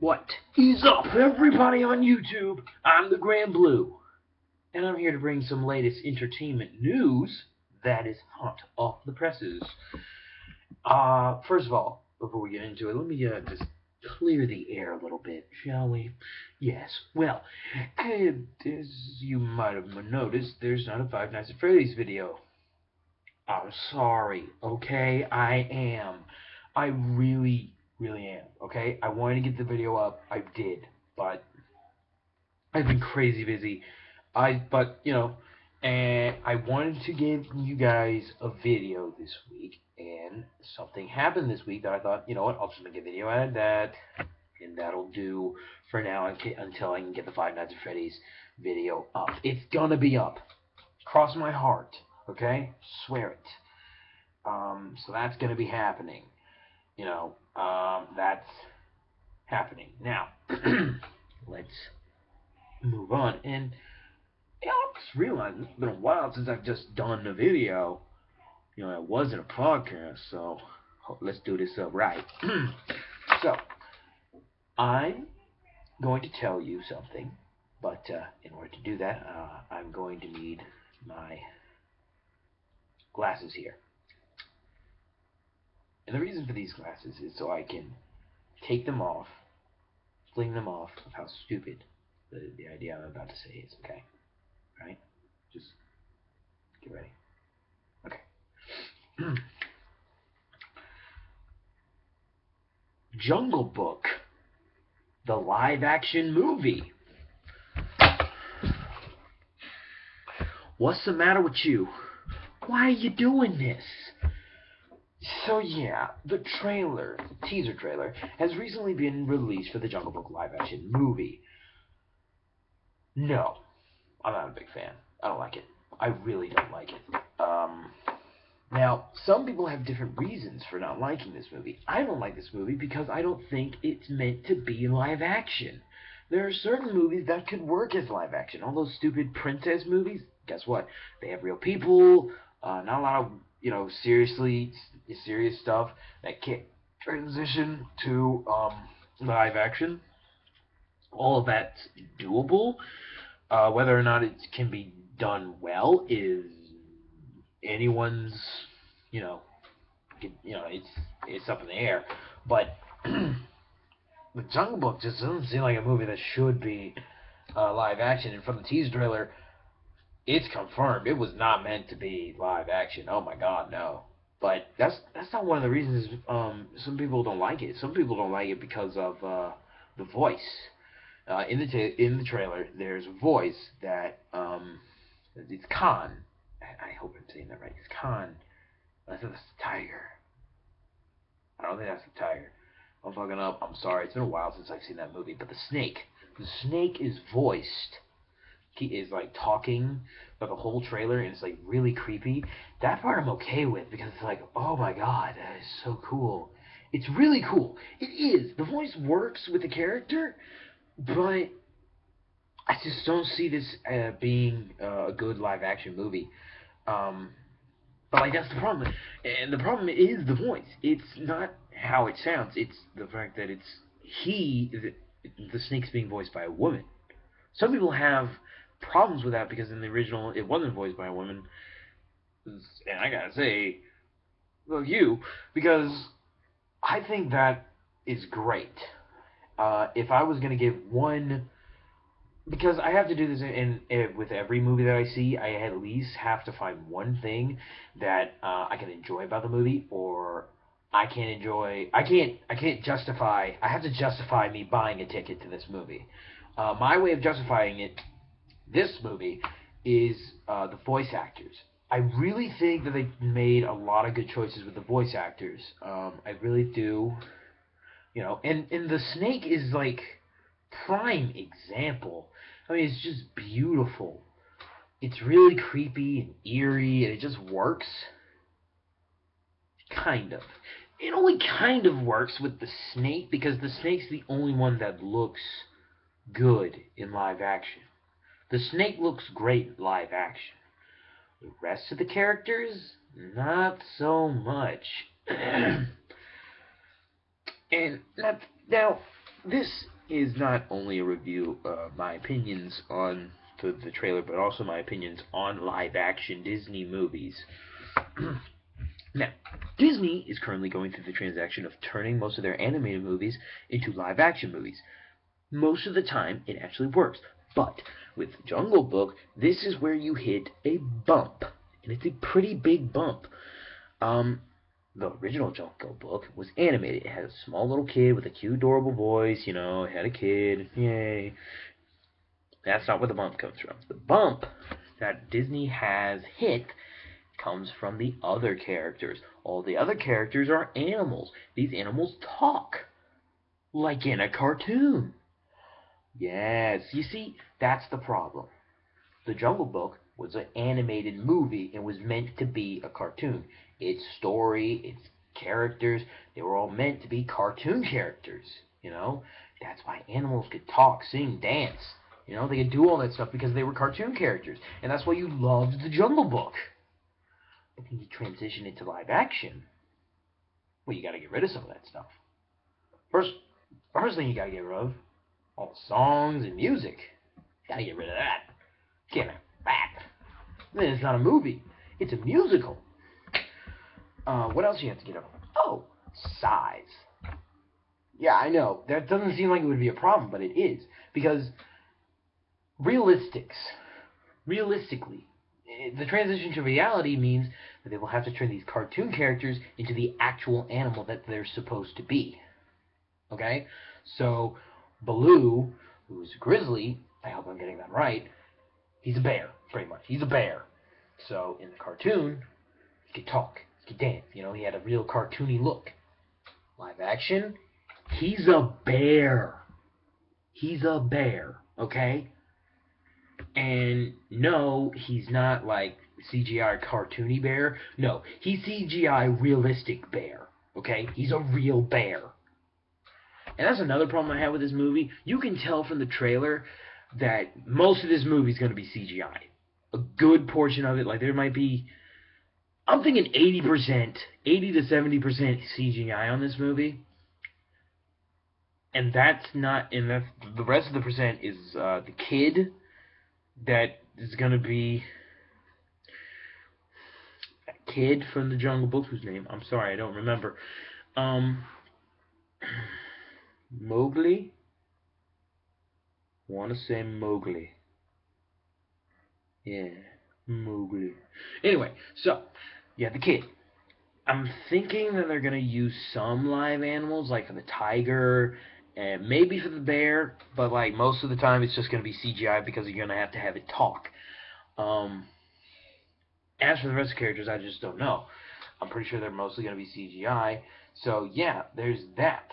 What is up, everybody on YouTube? I'm the Grand Blue, and I'm here to bring some latest entertainment news that is hot off the presses. First of all, before we get into it, let me just clear the air a little bit, shall we? Yes, well, as you might have noticed, there's not a Five Nights at Freddy's video. I'm sorry, okay? I really am, okay? I wanted to get the video up, I did, but I've been crazy busy. And I wanted to give you guys a video this week, and something happened this week that I thought, you know what, I'll just make a video out of that, and that'll do for now until I can get the Five Nights at Freddy's video up. It's gonna be up. Cross my heart, okay? Swear it. So that's gonna be happening. That's happening. Now, let's move on. And I just realized it's been a while since I've just done a video. It wasn't a podcast, so let's do this up right. So, I'm going to tell you something, but in order to do that, I'm going to need my glasses here. And the reason for these glasses is so I can take them off, fling them off of how stupid the idea I'm about to say is, okay? Alright? Just get ready. Okay. Jungle Book, the live-action movie. What's the matter with you? Why are you doing this? So yeah, the teaser trailer, has recently been released for the Jungle Book live-action movie. No, I'm not a big fan. I don't like it. I really don't like it. Now, some people have different reasons for not liking this movie. I don't like this movie because I don't think it's meant to be live action. There are certain movies that could work as live action. All those stupid princess movies, guess what? They have real people, not a lot of serious stuff that can't transition to live action. All of that's doable. Whether or not it can be done well is anyone's, it's up in the air. But the Jungle Book just doesn't seem like a movie that should be live action. And from the teaser trailer, it's confirmed it was not meant to be live action. Oh my God, no. But that's not one of the reasons some people don't like it. Some people don't like it because of the voice. In the trailer, there's a voice that it's Khan. I hope I'm saying that right. It's Khan. I think that's the tiger. I don't think that's the tiger. I'm fucking up. I'm sorry. It's been a while since I've seen that movie. But the snake is voiced. He is like talking about the whole trailer, and it's like really creepy. That part I'm okay with because it's like, oh my God, that is so cool. It's really cool. It is. The voice works with the character, but I just don't see this being a good live action movie. But like that's the problem, and the problem is the voice. It's not how it sounds. It's the fact that the snake's being voiced by a woman. Some people have problems with that because in the original it wasn't voiced by a woman, and I gotta say, well, because I think that is great. If I was gonna give one, because I have to do this with every movie that I see, I at least have to find one thing that I can enjoy about the movie, or I can't justify. I have to justify me buying a ticket to this movie. My way of justifying this movie is the voice actors. I really think that they made a lot of good choices with the voice actors. I really do. And the snake is like prime example. I mean, it's just beautiful. It's really creepy and eerie, and it just works. Kind of. It only kind of works with the snake because the snake's the only one that looks good in live action. The snake looks great in live action. The rest of the characters, not so much. And now, this is not only a review of my opinions on the trailer, but also my opinions on live-action Disney movies. Now, Disney is currently going through the transaction of turning most of their animated movies into live-action movies. Most of the time, it actually works. But with Jungle Book, this is where you hit a bump. And it's a pretty big bump. The original Jungle Book was animated. It had a small little kid with a cute, adorable voice. You know, it had a kid. Yay. That's not where the bump comes from. The bump that Disney has hit comes from the other characters. All the other characters are animals. These animals talk. Like in a cartoon. Yes, you see, that's the problem. The Jungle Book was an animated movie and was meant to be a cartoon. Its story, its characters, they were all meant to be cartoon characters, you know? That's why animals could talk, sing, dance. You know, they could do all that stuff because they were cartoon characters. And that's why you loved the Jungle Book. But when you transition into live action, well, you gotta get rid of some of that stuff. First thing you gotta get rid of, all the songs and music. You gotta get rid of that. Can't have that. Then it's not a movie. It's a musical. What else do you have to get rid of? Oh, size. Yeah, I know. That doesn't seem like it would be a problem, but it is. Because realistically, the transition to reality means that they will have to turn these cartoon characters into the actual animal that they're supposed to be. Okay? So, Baloo, who's a grizzly, I hope I'm getting that right, he's a bear, pretty much. He's a bear. So, in the cartoon, he could talk, he could dance, you know, he had a real cartoony look. Live action, he's a bear. He's a bear, okay? And no, he's not like CGI cartoony bear. No, he's CGI realistic bear, okay? He's a real bear. And that's another problem I have with this movie. You can tell from the trailer that most of this movie is going to be CGI. A good portion of it, like there might be, I'm thinking 80%, 80 to 70% CGI on this movie. And that's not, and that's, the rest of the percent is the kid that is going to be that kid from the Jungle Book, whose name, I'm sorry, I don't remember. Mowgli? Want to say Mowgli. Yeah, Mowgli. Anyway, so, yeah, the kid. I'm thinking that they're going to use some live animals, like for the tiger, and maybe for the bear, but like most of the time it's just going to be CGI because you're going to have it talk. As for the rest of the characters, I just don't know. I'm pretty sure they're mostly going to be CGI. So, yeah, there's that.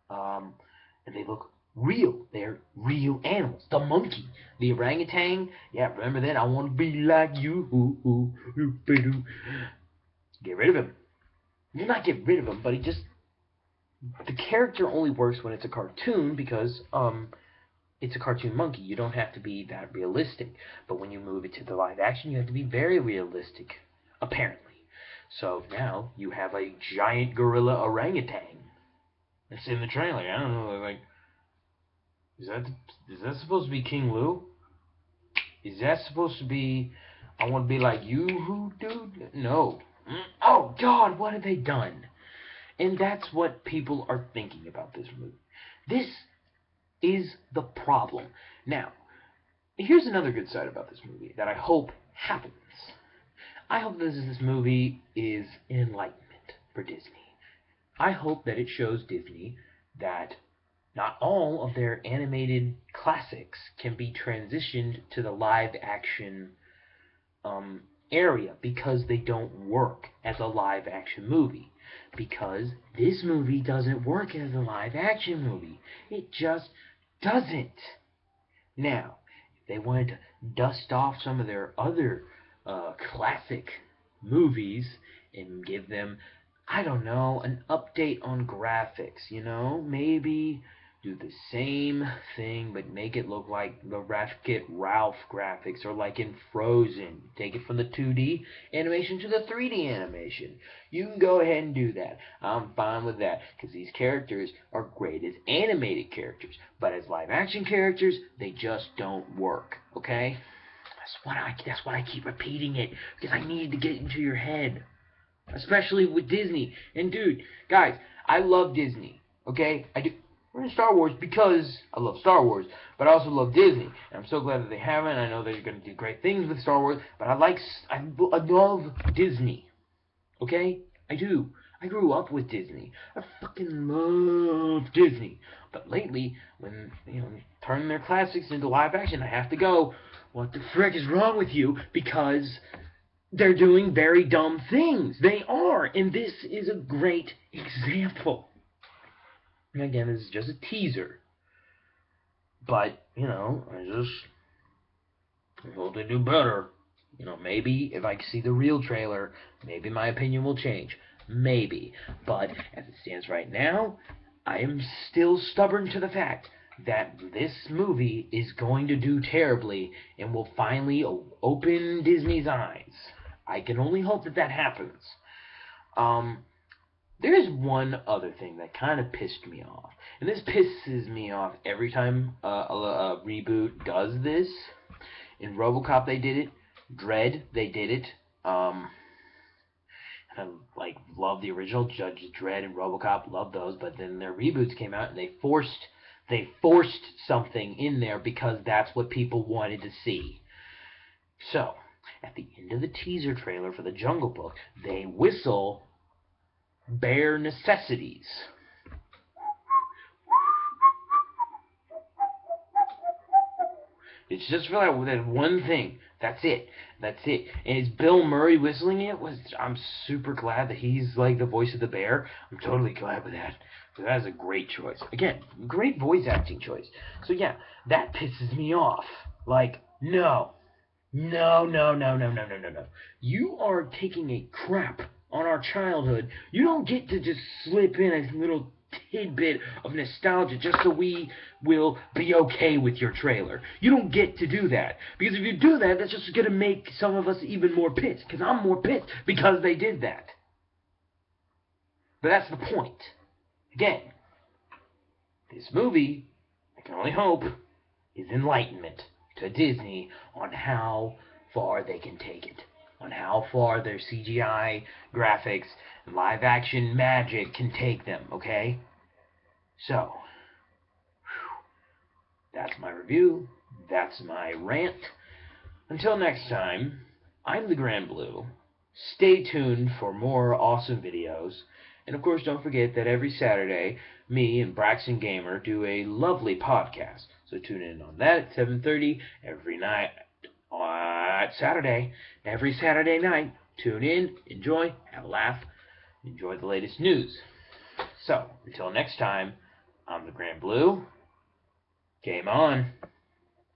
And they look real. They're real animals. The monkey, the orangutan. Yeah, remember that? I want to be like you. Get rid of him. Well, not get rid of him, but he just... The character only works when it's a cartoon because, it's a cartoon monkey. You don't have to be that realistic. But when you move it to the live action, you have to be very realistic, apparently. So now you have a giant gorilla orangutan. It's in the trailer. I don't know, like, is that supposed to be King Lou? Is that supposed to be, I want to be like you, dude? No. Oh, God, what have they done? And that's what people are thinking about this movie. This is the problem. Now, here's another good side about this movie that I hope happens. I hope this movie is enlightenment for Disney. I hope that it shows Disney that not all of their animated classics can be transitioned to the live action area because they don't work as a live action movie. Because this movie doesn't work as a live action movie. It just doesn't. Now, if they wanted to dust off some of their other classic movies and give them, I don't know, an update on graphics, you know? Maybe Do the same thing, but make it look like the Wreck-It Ralph graphics, or like in Frozen. Take it from the 2D animation to the 3D animation. You can go ahead and do that. I'm fine with that, because these characters are great as animated characters, but as live-action characters, they just don't work. Okay? That's why I keep repeating it, because I need to get into your head. Especially with Disney. And dude, guys, I love Disney. Okay? I do. We're in Star Wars because I love Star Wars, but I also love Disney. And I'm so glad that they haven't. I know they're going to do great things with Star Wars, but I love Disney. Okay? I do. I grew up with Disney. I fucking love Disney. But lately, when, turning their classics into live action, I have to go, what the frick is wrong with you? Because they're doing very dumb things. They are. And this is a great example. And again, this is just a teaser. But, I hope they do better. Maybe if I see the real trailer, maybe my opinion will change. Maybe. But as it stands right now, I am still stubborn to the fact that this movie is going to do terribly and will finally open Disney's eyes. I can only hope that happens. There is one other thing that kind of pissed me off. And this pisses me off every time a reboot does this. In RoboCop they did it. Dredd they did it. And I love the original Judge Dredd and RoboCop, love those, but then their reboots came out and they forced something in there because that's what people wanted to see. So, at the end of the teaser trailer for the Jungle Book, they whistle bare necessities. It's just for that one thing. That's it. And it's Bill Murray whistling it. I'm super glad that he's like the voice of the bear. I'm totally glad with that. So that is a great choice. Again, great voice acting choice. So yeah, that pisses me off. No. You are taking a crap on our childhood. You don't get to just slip in a little tidbit of nostalgia just so we will be okay with your trailer. You don't get to do that. Because if you do that, that's just going to make some of us even more pissed. Because I'm more pissed because they did that. But that's the point. Again, this movie, I can only hope, is enlightenment to Disney on how far they can take it. On how far their CGI graphics and live action magic can take them, okay? So, that's my review. That's my rant. Until next time, I'm the Grand Blue. Stay tuned for more awesome videos. And of course, don't forget that every Saturday, me and Braxton Gamer do a lovely podcast. So tune in on that at 7:30 every night. Saturday. Every Saturday night. Tune in, enjoy, have a laugh, enjoy the latest news. So, until next time, I'm the Grand Blue. Game on.